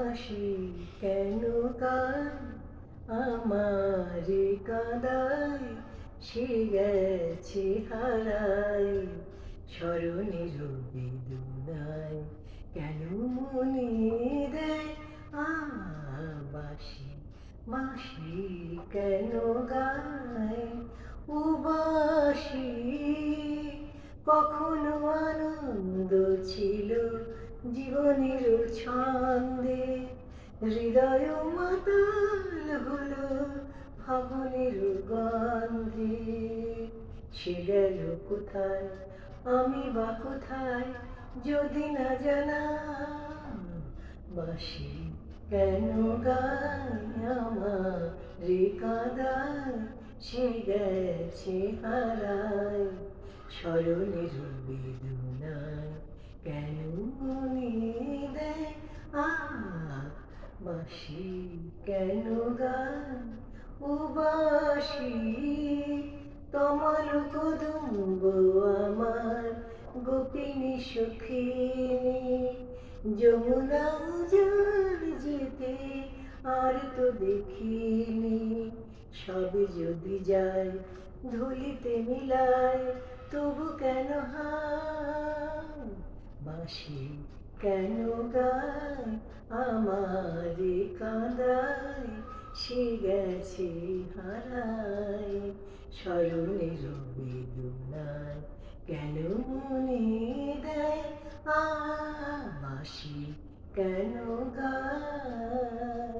বাঁশি কেন গায় আমার কাঁদায়, সে গেছে হারায় স্মরণের বেদনায়। কেন মনে দেয় বাঁশি, বাঁশি কেন গায় উবাসি। কখনো আনন্দ ছিল জীবনের ছন্দে, হৃদয় মাতাল হলো ফাগুনের গন্ধে। সে গেল কোথায়, আমি বা কোথায়, যদি না জানা বাঁশি কেন গায় আমার কাঁদায়, সে গেছে হারায় স্মরণের বেদনায়। কেন মনে দেয় বাঁশি কেন গায় উবাসি। তমাল কদম্ব আমার গোপিনী সখিনী, যমুনা উজাড় যেতে আর তো দেখিনি। সবে যদি যায় ধুলিতে মিলায়, তবু কেন হায় বাঁশি কেন গায় আমার কাঁদায়, সে গেছে হারায় স্মরণের বেদনায়। কেন মনে দেয় বাঁশি কেন গায়।